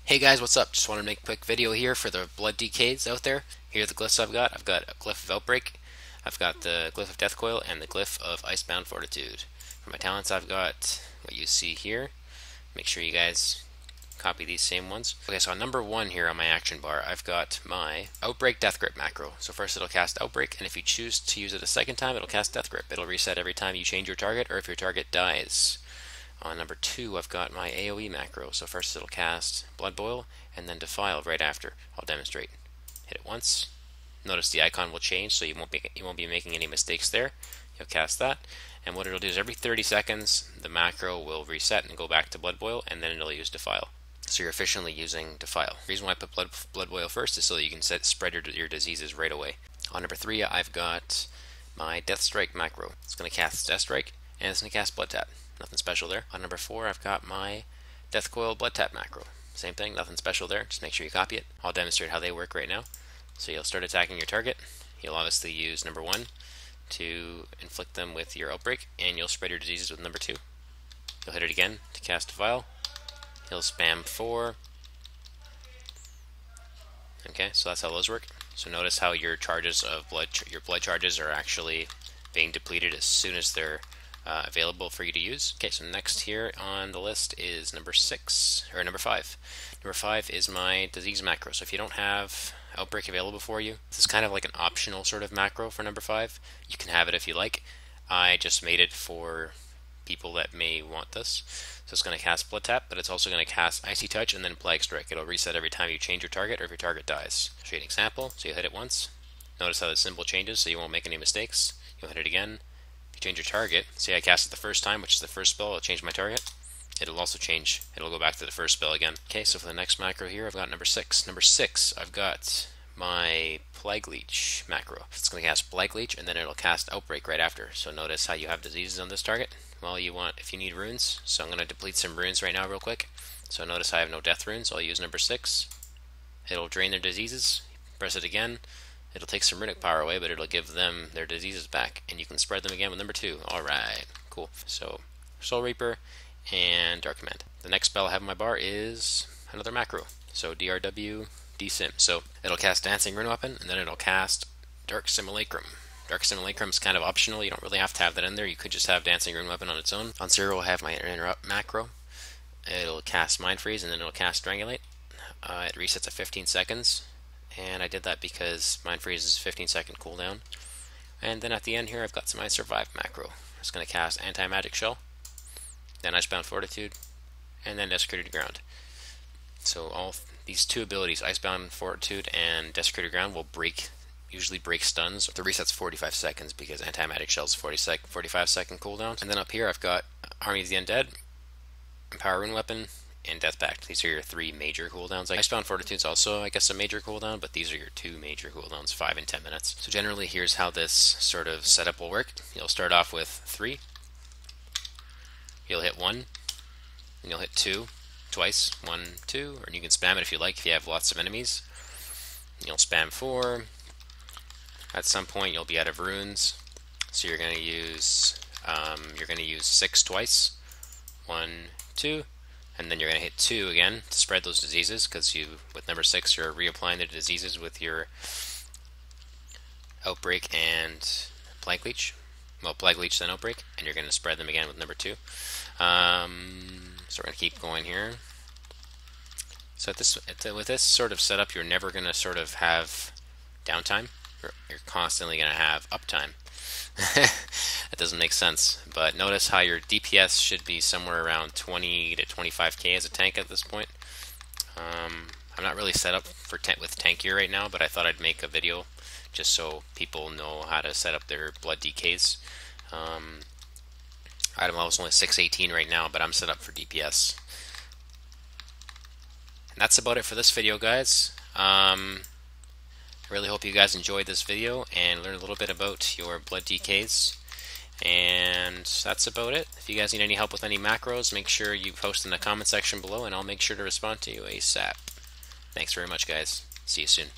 Hey guys, what's up? Just want to make a quick video here for the blood DKs out there. Here are the glyphs I've got. I've got a glyph of Outbreak, I've got the glyph of Death Coil, and the glyph of Icebound Fortitude. For my talents, I've got what you see here. Make sure you guys copy these same ones. Okay, so on number 1 here on my action bar, I've got my Outbreak Death Grip macro. So first it'll cast Outbreak, and if you choose to use it a second time, it'll cast Death Grip. It'll reset every time you change your target or if your target dies. On number 2, I've got my AoE macro. So first it'll cast Blood Boil and then Defile right after. I'll demonstrate. Hit it once. Notice the icon will change, so you won't be making any mistakes there. You'll cast that, and what it'll do is every 30 seconds the macro will reset and go back to Blood Boil, and then it'll use Defile. So you're efficiently using Defile. The reason why I put Blood Boil first is so that you can spread your diseases right away. On number 3, I've got my Death Strike macro. It's going to cast Death Strike, and it's going to cast Blood Tap. Nothing special there. On number 4, I've got my Death Coil Blood Tap macro. Same thing, nothing special there. Just make sure you copy it. I'll demonstrate how they work right now. So you'll start attacking your target. You'll obviously use number 1 to inflict them with your Outbreak, and you'll spread your diseases with number 2. You'll hit it again to cast Defile. You'll spam 4. Okay, so that's how those work. So notice how your charges of your blood charges are actually being depleted as soon as they're available for you to use. Okay, so next here on the list is number 5. Number 5 is my disease macro. So if you don't have Outbreak available for you, this is kind of like an optional sort of macro for number 5. You can have it if you like. I just made it for people that may want this. So it's going to cast Blood Tap, but it's also going to cast Icy Touch and then Plague Strike. It'll reset every time you change your target or if your target dies. I'll show you an example. So you hit it once. Notice how the symbol changes so you won't make any mistakes. You'll hit it again. If you change your target, say I cast it the first time, which is the first spell, it'll change my target. It'll also change. It'll go back to the first spell again. Okay, so for the next macro here, I've got number 6. Number 6, I've got my Plague Leech macro. It's going to cast Plague Leech, and then it'll cast Outbreak right after. So notice how you have diseases on this target. Well, if you need runes, so I'm going to deplete some runes right now real quick. So notice I have no death runes, so I'll use number 6. It'll drain their diseases. Press it again. It'll take some runic power away, but it'll give them their diseases back, and you can spread them again with number 2. Alright, cool. So, Soul Reaper and Dark Command. The next spell I have on my bar is another macro. So, DRW, DSim. So, it'll cast Dancing Rune Weapon, and then it'll cast Dark Simulacrum. Dark Simulacrum is kind of optional. You don't really have to have that in there. You could just have Dancing Rune Weapon on its own. On 0, I'll have my Interrupt macro. It'll cast Mind Freeze, and then it'll cast Strangulate. It resets at 15 seconds. And I did that because Mind Freeze is a 15-second cooldown. And then at the end here, I've got some I Survive macro. It's going to cast Anti-Magic Shell, then Icebound Fortitude, and then Desecrated Ground. So all these 2 abilities, Icebound Fortitude and Desecrated Ground, will usually break stuns. The reset's 45 seconds because Anti-Magic Shell's 45-second cooldown. And then up here, I've got Army of the Undead, Empower Rune Weapon, and Death Pact. These are your 3 major cooldowns. Icebound Fortitude's also, I guess, a major cooldown, but these are your 2 major cooldowns, 5 and 10 minutes. So generally, here's how this sort of setup will work. You'll start off with 3. You'll hit 1, and you'll hit 2 twice. 1, 2, or you can spam it if you like, if you have lots of enemies. You'll spam 4. At some point, you'll be out of runes, so you're going to use 6 twice. 1, 2. And then you're going to hit 2 again to spread those diseases, because with number 6, you're reapplying the diseases with your Outbreak and Plague Leech. Well, Plague Leech, then Outbreak, and you're going to spread them again with number 2. So we're going to keep going here. So with this sort of setup, you're never going to sort of have downtime. You're constantly going to have uptime. That doesn't make sense, but notice how your DPS should be somewhere around 20 to 25k as a tank at this point. I'm not really set up with tank gear right now, but I thought I'd make a video just so people know how to set up their blood DKs. Item level is only 618 right now, but I'm set up for DPS. And that's about it for this video, guys. I really hope you guys enjoyed this video and learned a little bit about your blood DKs. And that's about it. If you guys need any help with any macros, make sure you post in the comment section below, and I'll make sure to respond to you ASAP. Thanks very much, guys. See you soon.